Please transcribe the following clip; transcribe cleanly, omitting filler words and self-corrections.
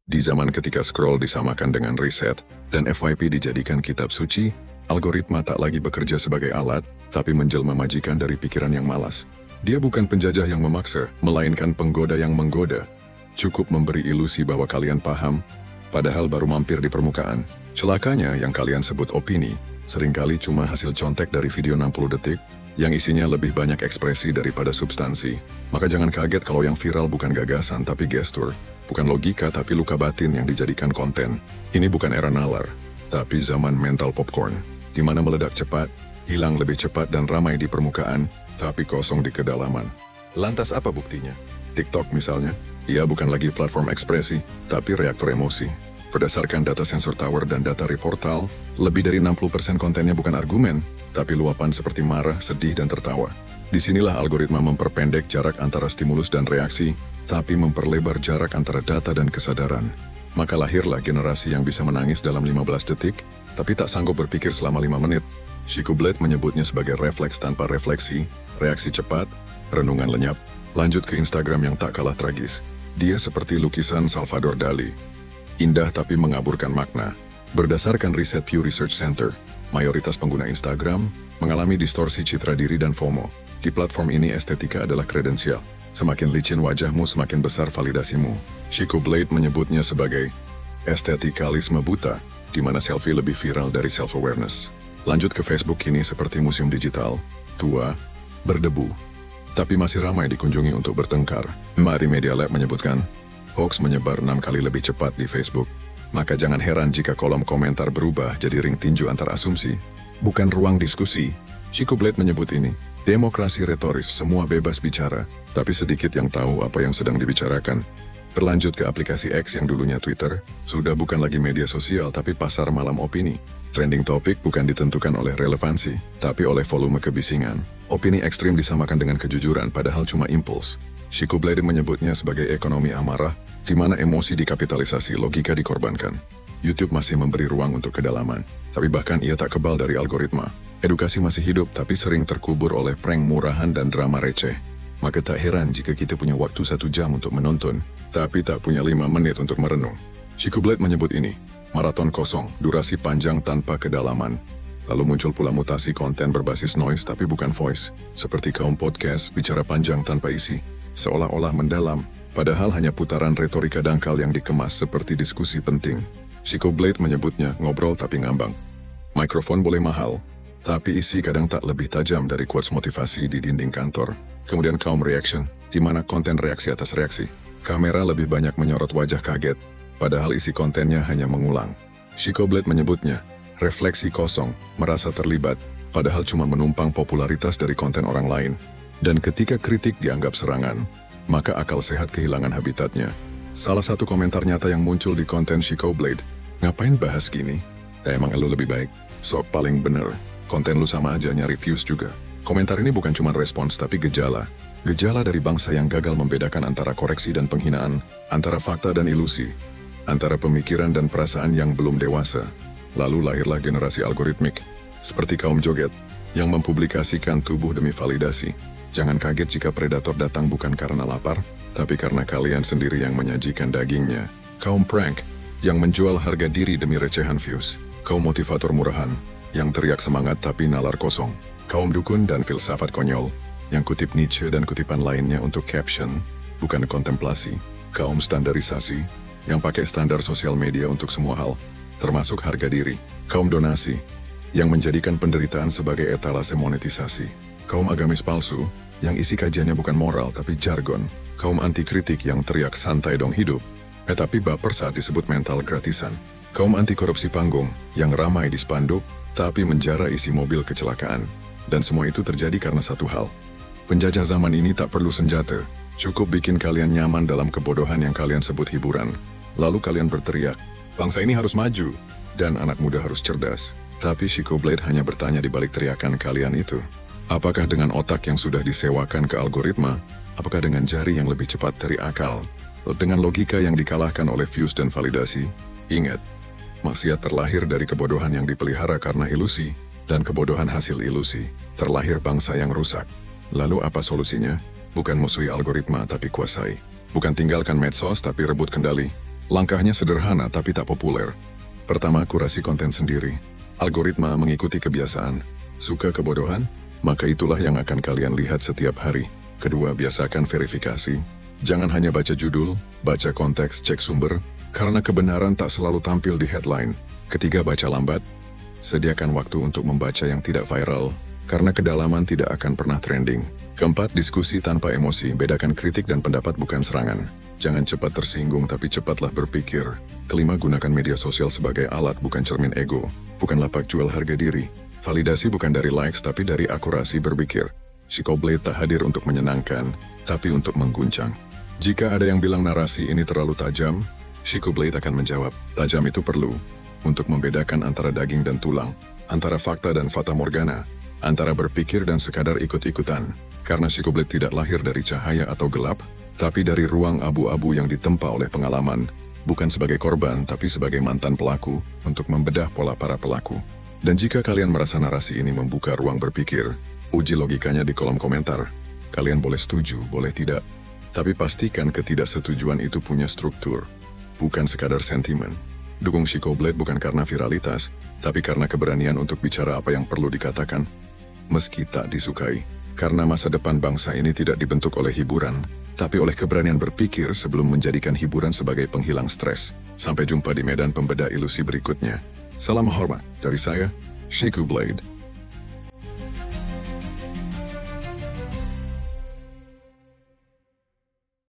Di zaman ketika scroll disamakan dengan riset, dan FYP dijadikan kitab suci, algoritma tak lagi bekerja sebagai alat, tapi menjelma majikan dari pikiran yang malas. Dia bukan penjajah yang memaksa, melainkan penggoda yang menggoda. Cukup memberi ilusi bahwa kalian paham, padahal baru mampir di permukaan. Celakanya yang kalian sebut opini, seringkali cuma hasil contek dari video 60 detik, yang isinya lebih banyak ekspresi daripada substansi. Maka jangan kaget kalau yang viral bukan gagasan tapi gestur, bukan logika tapi luka batin yang dijadikan konten. Ini bukan era nalar, tapi zaman mental popcorn, di mana meledak cepat, hilang lebih cepat dan ramai di permukaan, tapi kosong di kedalaman. Lantas apa buktinya? TikTok misalnya, ia bukan lagi platform ekspresi, tapi reaktor emosi. Berdasarkan data Sensor Tower dan data Reportal, lebih dari 60% kontennya bukan argumen, tapi luapan seperti marah, sedih, dan tertawa. Disinilah algoritma memperpendek jarak antara stimulus dan reaksi, tapi memperlebar jarak antara data dan kesadaran. Maka lahirlah generasi yang bisa menangis dalam 15 detik, tapi tak sanggup berpikir selama 5 menit. Chico Blade menyebutnya sebagai refleks tanpa refleksi, reaksi cepat, renungan lenyap. Lanjut ke Instagram yang tak kalah tragis. Dia seperti lukisan Salvador Dali. Indah tapi mengaburkan makna. Berdasarkan riset Pew Research Center, mayoritas pengguna Instagram mengalami distorsi citra diri dan FOMO. Di platform ini estetika adalah kredensial. Semakin licin wajahmu, semakin besar validasimu. Chico Blade menyebutnya sebagai estetikalisme buta, di mana selfie lebih viral dari self-awareness. Lanjut ke Facebook kini seperti museum digital, tua, berdebu, tapi masih ramai dikunjungi untuk bertengkar. Mari Media Lab menyebutkan, hoax menyebar 6 kali lebih cepat di Facebook. Maka jangan heran jika kolom komentar berubah jadi ring tinju antar asumsi, bukan ruang diskusi. Chico Blade menyebut ini demokrasi retoris, semua bebas bicara, tapi sedikit yang tahu apa yang sedang dibicarakan. Berlanjut ke aplikasi X yang dulunya Twitter, sudah bukan lagi media sosial tapi pasar malam opini. Trending topik bukan ditentukan oleh relevansi, tapi oleh volume kebisingan. Opini ekstrim disamakan dengan kejujuran padahal cuma impuls. Chico Blade menyebutnya sebagai ekonomi amarah, di mana emosi dikapitalisasi, logika dikorbankan. YouTube masih memberi ruang untuk kedalaman, tapi bahkan ia tak kebal dari algoritma. Edukasi masih hidup, tapi sering terkubur oleh prank murahan dan drama receh. Maka tak heran jika kita punya waktu 1 jam untuk menonton, tapi tak punya 5 menit untuk merenung. Chico Blade menyebut ini maraton kosong, durasi panjang tanpa kedalaman. Lalu muncul pula mutasi konten berbasis noise tapi bukan voice, seperti kaum podcast bicara panjang tanpa isi, seolah-olah mendalam, padahal hanya putaran retorika dangkal yang dikemas seperti diskusi penting. Chico Blade menyebutnya ngobrol tapi ngambang. Mikrofon boleh mahal, tapi isi kadang tak lebih tajam dari quotes motivasi di dinding kantor. Kemudian kaum reaction, di mana konten reaksi atas reaksi. Kamera lebih banyak menyorot wajah kaget, padahal isi kontennya hanya mengulang. Chico Blade menyebutnya refleksi kosong, merasa terlibat, padahal cuma menumpang popularitas dari konten orang lain. Dan ketika kritik dianggap serangan, maka akal sehat kehilangan habitatnya. Salah satu komentar nyata yang muncul di konten Chico Blade, ngapain bahas gini? Emang elu lebih baik? Sok paling bener. Konten lu sama aja nyari views juga. Komentar ini bukan cuma respons tapi gejala. Gejala dari bangsa yang gagal membedakan antara koreksi dan penghinaan, antara fakta dan ilusi, antara pemikiran dan perasaan yang belum dewasa. Lalu lahirlah generasi algoritmik, seperti kaum joget, yang mempublikasikan tubuh demi validasi. Jangan kaget jika predator datang bukan karena lapar, tapi karena kalian sendiri yang menyajikan dagingnya. Kaum prank, yang menjual harga diri demi recehan views. Kaum motivator murahan, yang teriak semangat tapi nalar kosong. Kaum dukun dan filsafat konyol, yang kutip Nietzsche dan kutipan lainnya untuk caption, bukan kontemplasi. Kaum standarisasi, yang pakai standar sosial media untuk semua hal, termasuk harga diri. Kaum donasi, yang menjadikan penderitaan sebagai etalase monetisasi. Kaum agamis palsu, yang isi kajiannya bukan moral tapi jargon. Kaum anti kritik yang teriak santai dong hidup, tapi baper saat disebut mental gratisan. Kaum anti korupsi panggung, yang ramai di spanduk, tapi menjara isi mobil kecelakaan. Dan semua itu terjadi karena satu hal. Penjajah zaman ini tak perlu senjata, cukup bikin kalian nyaman dalam kebodohan yang kalian sebut hiburan. Lalu kalian berteriak, bangsa ini harus maju, dan anak muda harus cerdas. Tapi Chico Blade hanya bertanya di balik teriakan kalian itu. Apakah dengan otak yang sudah disewakan ke algoritma? Apakah dengan jari yang lebih cepat dari akal? Dengan logika yang dikalahkan oleh views dan validasi? Ingat, maksiat terlahir dari kebodohan yang dipelihara karena ilusi, dan kebodohan hasil ilusi. Terlahir bangsa yang rusak. Lalu apa solusinya? Bukan musuhi algoritma tapi kuasai. Bukan tinggalkan medsos tapi rebut kendali. Langkahnya sederhana tapi tak populer. Pertama, kurasi konten sendiri. Algoritma mengikuti kebiasaan. Suka kebodohan? Maka itulah yang akan kalian lihat setiap hari. Kedua, biasakan verifikasi. Jangan hanya baca judul, baca konteks, cek sumber, karena kebenaran tak selalu tampil di headline. Ketiga, baca lambat. Sediakan waktu untuk membaca yang tidak viral, karena kedalaman tidak akan pernah trending. Keempat, diskusi tanpa emosi. Bedakan kritik dan pendapat bukan serangan. Jangan cepat tersinggung tapi cepatlah berpikir. Kelima, gunakan media sosial sebagai alat bukan cermin ego. Bukan lapak jual harga diri. Validasi bukan dari likes tapi dari akurasi berpikir. Psychoblade tak hadir untuk menyenangkan, tapi untuk mengguncang. Jika ada yang bilang narasi ini terlalu tajam, Psychoblade akan menjawab, tajam itu perlu untuk membedakan antara daging dan tulang, antara fakta dan fata morgana, antara berpikir dan sekadar ikut-ikutan. Karena Psychoblade tidak lahir dari cahaya atau gelap, tapi dari ruang abu-abu yang ditempa oleh pengalaman, bukan sebagai korban tapi sebagai mantan pelaku untuk membedah pola para pelaku. Dan jika kalian merasa narasi ini membuka ruang berpikir, uji logikanya di kolom komentar. Kalian boleh setuju, boleh tidak. Tapi pastikan ketidaksetujuan itu punya struktur, bukan sekadar sentimen. Dukung Psychoblade bukan karena viralitas, tapi karena keberanian untuk bicara apa yang perlu dikatakan, meski tak disukai. Karena masa depan bangsa ini tidak dibentuk oleh hiburan, tapi oleh keberanian berpikir sebelum menjadikan hiburan sebagai penghilang stres. Sampai jumpa di medan pembeda ilusi berikutnya. Salam hormat dari saya, Psychoblade.